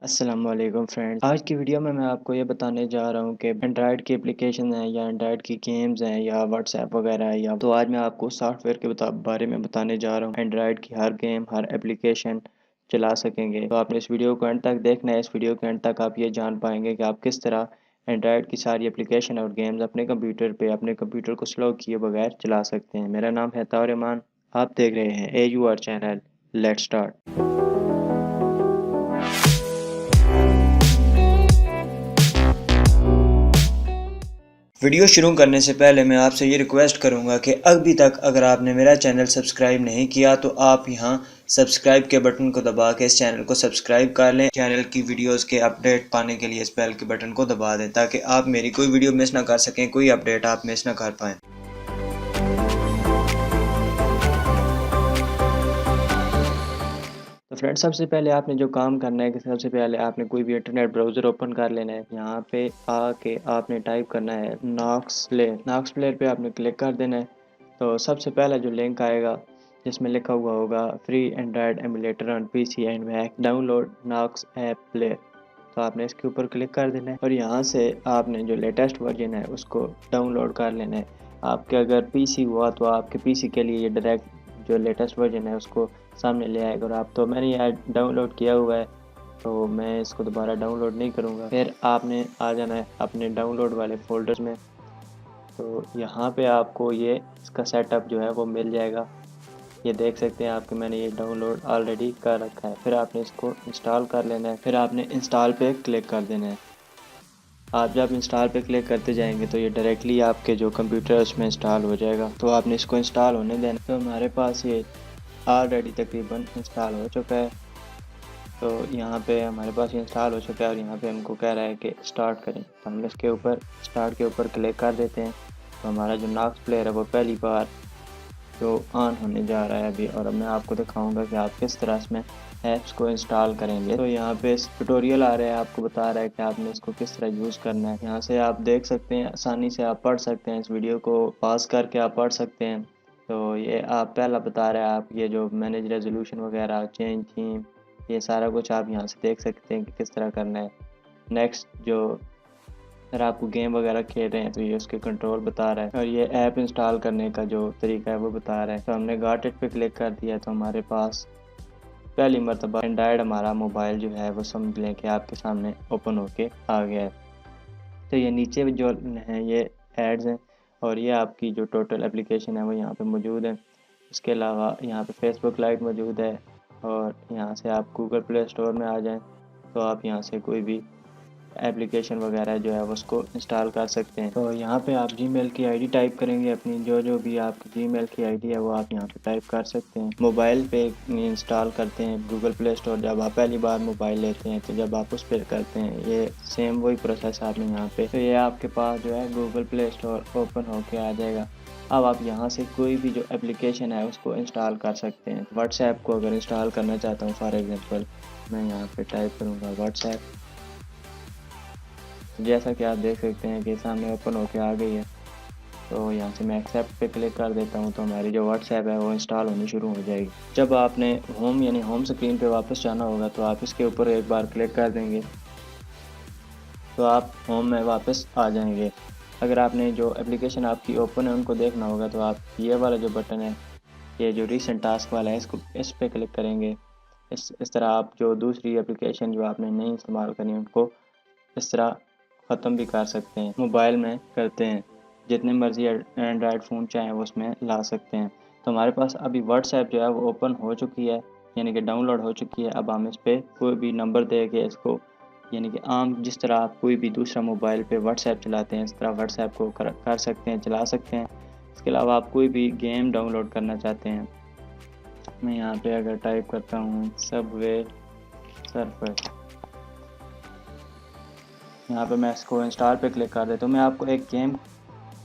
अस्सलामुअलैकुम फ्रेंड्स। आज की वीडियो में मैं आपको ये बताने जा रहा हूँ कि एंड्रॉयड की एप्लीकेशन है या एंड्रॉयड की गेम्स हैं या व्हाट्सएप वगैरह है या तो आज मैं आपको सॉफ्टवेयर के बारे में बताने जा रहा हूँ। एंड्रॉयड की हर गेम हर एप्लीकेशन चला सकेंगे। तो आपने इस वीडियो को एंड तक देखना है। इस वीडियो के एंड तक आप ये जान पाएंगे कि आप किस तरह एंड्रॉयड की सारी एप्लीकेशन और गेम्स अपने कंप्यूटर को स्लो किए बगैर चला सकते हैं। मेरा नाम है तारिमान। आप देख रहे हैं AUR channel. Let's start. Video शुरू करने से पहले मैं आपसे ये रिक्वेस्ट करूंगा कि अभी तक अगर आपने मेरा चैनल सब्सक्राइब नहीं किया तो आप यहां सब्सक्राइब के बटन को दबा के इस चैनल को सब्सक्राइब कर लें। चैनल की वीडियोस के अपडेट पाने के लिए इस बेल के बटन को दबा दें ताकि आप मेरी कोई वीडियो मिस ना कर सकें, कोई अपडेट आप मिस ना कर पाएँ। तो फ्रेंड्स, सबसे पहले आपने जो काम करना है कि सबसे पहले आपने कोई भी इंटरनेट ब्राउज़र ओपन कर लेना है। यहाँ पे आके आपने टाइप करना है नॉक्स प्लेयर पे आपने क्लिक कर देना है। तो सबसे पहला जो लिंक आएगा जिसमें लिखा हुआ होगा free Android emulator on PC and Mac download Nox app player, तो आपने इसके ऊपर क्लिक कर देना है और यहाँ से आपने जो लेटेस्ट वर्जन है उसको डाउनलोड कर लेना है। आपके अगर PC हुआ तो आपके PC के लिए ये डायरेक्ट जो लेटेस्ट वर्जन है उसको सामने ले आएगा। और आप तो मैंने ये डाउनलोड किया हुआ है तो मैं इसको दोबारा डाउनलोड नहीं करूँगा। फिर आपने आ जाना है अपने डाउनलोड वाले फ़ोल्डर्स में। तो यहाँ पे आपको ये इसका सेटअप जो है वो मिल जाएगा। ये देख सकते हैं आप कि मैंने ये डाउनलोड ऑलरेडी कर रखा है। फिर आपने इसको इंस्टॉल कर लेना है। फिर आपने इंस्टॉल पे क्लिक कर देना है। आप जब इंस्टॉल पे क्लिक करते जाएंगे तो ये डायरेक्टली आपके जो कंप्यूटर है उसमें इंस्टॉल हो जाएगा। तो आपने इसको इंस्टॉल होने देना। तो हमारे पास ये ऑलरेडी तकरीबन इंस्टॉल हो चुका है। तो यहाँ पे हमारे पास ये इंस्टॉल हो चुका है और यहाँ पे हमको कह रहा है कि स्टार्ट करें। तो हम इसके ऊपर स्टार्ट के ऊपर क्लिक कर देते हैं। तो हमारा जो नॉक्स प्लेयर है वो पहली बार जो ऑन होने जा रहा है अभी, और अब मैं आपको दिखाऊंगा कि आप किस तरह इसमें ऐप्स को इंस्टॉल करेंगे। तो यहाँ पे ट्यूटोरियल आ रहा है, आपको बता रहा है कि आपने इसको किस तरह यूज़ करना है। यहाँ से आप देख सकते हैं, आसानी से आप पढ़ सकते हैं, इस वीडियो को पॉज करके आप पढ़ सकते हैं। तो ये आप पहला बता रहा है, आप ये जो मैनेज रेजोल्यूशन वगैरह चेंज थीम ये सारा कुछ आप यहाँ से देख सकते हैं कि किस तरह करना है। नेक्स्ट जो अगर आपको गेम वगैरह खेल रहे हैं तो ये उसके कंट्रोल बता रहा है और ये ऐप इंस्टॉल करने का जो तरीका है वो बता रहा है। तो हमने गॉट इट पे क्लिक कर दिया तो हमारे पास पहली मरतबा एंड्रॉयड हमारा मोबाइल जो है वो समझ लें कि आपके सामने ओपन होके आ गया है। तो ये नीचे जो हैं ये एड्स हैं और ये आपकी जो टोटल एप्लीकेशन है वो यहाँ पे मौजूद है। इसके अलावा यहाँ पे फेसबुक लाइट मौजूद है और यहाँ से आप गूगल प्ले स्टोर में आ जाएं तो आप यहाँ से कोई भी एप्लीकेशन वगैरह जो है उसको इंस्टॉल कर सकते हैं। तो यहाँ पे आप जीमेल की आईडी टाइप करेंगे अपनी, जो भी आपकी जीमेल की आईडी है वो आप यहाँ पे टाइप कर सकते हैं। मोबाइल पे इंस्टॉल करते हैं गूगल प्ले स्टोर, जब आप पहली बार मोबाइल लेते हैं तो जब आप उस पर करते हैं ये सेम वही प्रोसेस आपने यहाँ पे, तो ये आपके पास जो है गूगल प्ले स्टोर ओपन होके आ जाएगा। अब आप यहाँ से कोई भी जो एप्लीकेशन है उसको इंस्टॉल कर सकते हैं। व्हाट्सएप को अगर इंस्टॉल करना चाहता हूँ फॉर एग्जांपल, मैं यहाँ पे टाइप करूँगा व्हाट्सएप। जैसा कि आप देख सकते हैं कि सामने ओपन होके आ गई है। तो यहाँ से मैं एक्सेप्ट पे क्लिक कर देता हूँ तो हमारी जो व्हाट्सएप है वो इंस्टॉल होनी शुरू हो जाएगी। जब आपने होम यानी होम स्क्रीन पे वापस जाना होगा तो आप इसके ऊपर एक बार क्लिक कर देंगे तो आप होम में वापस आ जाएंगे। अगर आपने जो एप्लीकेशन आपकी ओपन है उनको देखना होगा तो आप ये वाला जो बटन है, ये जो रिसेंट टास्क वाला है, इस पर क्लिक करेंगे। इस तरह आप जो दूसरी एप्लीकेशन जो आपने नहीं इस्तेमाल करी उनको इस तरह ख़त्म भी कर सकते हैं। मोबाइल में करते हैं, जितने मर्ज़ी एंड्रॉयड फ़ोन चाहें वो उसमें ला सकते हैं। तो हमारे पास अभी व्हाट्सएप जो है वो ओपन हो चुकी है, यानी कि डाउनलोड हो चुकी है। अब हम इस पर कोई भी नंबर दे के इसको, यानी कि आम जिस तरह आप कोई भी दूसरा मोबाइल पे व्हाट्सएप चलाते हैं इस तरह व्हाट्सएप को कर सकते हैं, चला सकते हैं। इसके अलावा आप कोई भी गेम डाउनलोड करना चाहते हैं, मैं यहाँ पे अगर टाइप करता हूँ सबवे सर्फर, यहाँ पे मैं इसको इंस्टॉल पे क्लिक कर देता हूँ। मैं आपको एक गेम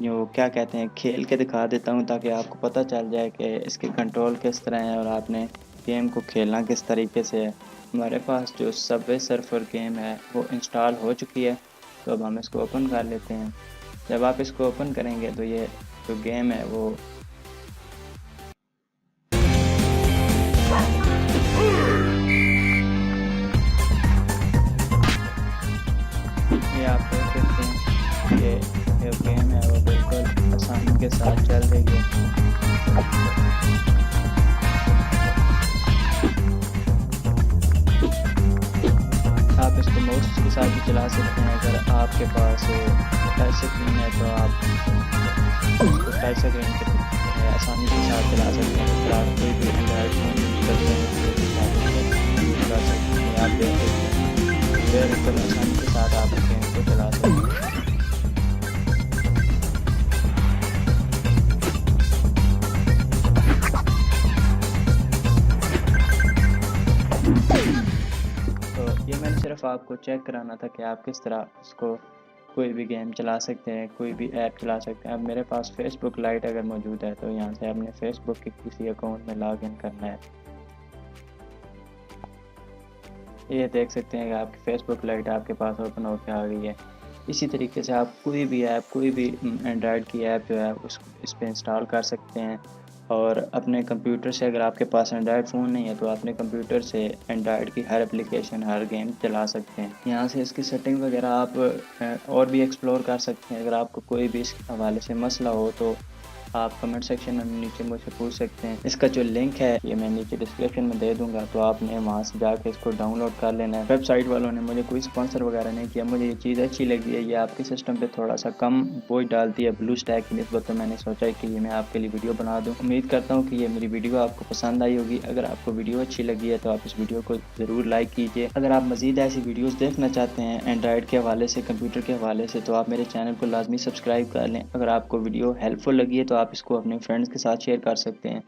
जो क्या कहते हैं खेल के दिखा देता हूँ ताकि आपको पता चल जाए कि इसके कंट्रोल किस तरह है और आपने गेम को खेलना किस तरीके से है। हमारे पास जो सबवे सर्फर गेम है वो इंस्टॉल हो चुकी है। तो अब हम इसको ओपन कर लेते हैं। जब आप इसको ओपन करेंगे तो ये जो गेम है वो जो गेम है वो बिल्कुल आसानी के साथ चल रही है। आप इसको माउस के साथ भी चला सकते हैं। अगर आपके पास टच स्क्रीन है तो आप इसको टच स्क्रीन पर आसानी के साथ चला सकते हैं। अगर आप कोई भी एंड्रॉइड फ़ोन यूज़ करते हैं तो उसके साथ चला सकते हैं। आप देख सकते हैं बिल्कुल आसानी के साथ आप गेम को चला सकते हैं। तो ये मैंने सिर्फ आपको चेक कराना था कि आप किस तरह इसको कोई भी गेम चला सकते हैं, कोई भी ऐप चला सकते हैं। अब मेरे पास फेसबुक लाइट अगर मौजूद है तो यहाँ से आपने फेसबुक के किसी अकाउंट में लॉगिन करना है। ये देख सकते हैं कि आपकी फेसबुक लाइट आपके पास ओपन होकर आ गई है। इसी तरीके से आप कोई भी ऐप, कोई भी एंड्रॉयड की ऐप जो है इस पर इंस्टॉल कर सकते हैं। और अपने कंप्यूटर से, अगर आपके पास एंड्रॉयड फ़ोन नहीं है तो अपने कंप्यूटर से एंड्रॉयड की हर एप्लीकेशन, हर गेम चला सकते हैं। यहाँ से इसकी सेटिंग वगैरह आप और भी एक्सप्लोर कर सकते हैं। अगर आपको कोई भी इस हवाले से मसला हो तो आप कमेंट सेक्शन में नीचे मुझसे पूछ सकते हैं। इसका जो लिंक है ये मैं नीचे डिस्क्रिप्शन में दे दूंगा, तो आपने वहाँ से जाके इसको डाउनलोड कर लेना है। वेबसाइट वालों ने मुझे कोई स्पॉन्सर वगैरह नहीं किया, मुझे ये चीज़ अच्छी लगी है। ये आपके सिस्टम पे थोड़ा सा कम बोझ डालती है ब्लू स्टैक की निस्बत, तो मैंने सोचा कि ये मैं आपके लिए वीडियो बना दूँ। उम्मीद करता हूँ कि ये मेरी वीडियो आपको पसंद आई होगी। अगर आपको वीडियो अच्छी लगी है तो आप इस वीडियो को ज़रूर लाइक कीजिए। अगर आप मज़ीद ऐसी वीडियोज़ देखना चाहते हैं एंड्रॉयड के हवाले से, कंप्यूटर के हवाले से, तो आप मेरे चैनल को लाजमी सब्सक्राइब कर लें। अगर आपको वीडियो हेल्पफुल लगी है तो आप इसको अपने फ्रेंड्स के साथ शेयर कर सकते हैं।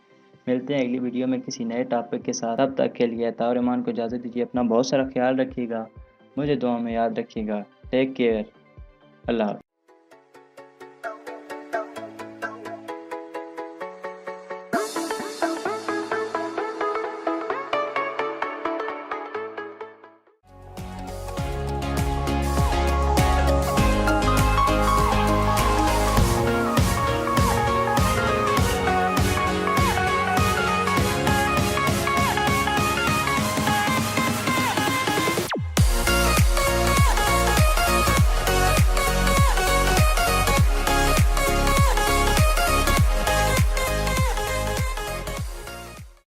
मिलते हैं अगली वीडियो में किसी नए टॉपिक के साथ। तब तक के लिए अता और ईमान को इजाज़त दीजिए। अपना बहुत सारा ख्याल रखिएगा, मुझे दुआ में याद रखिएगा। Take care. अल्लाह।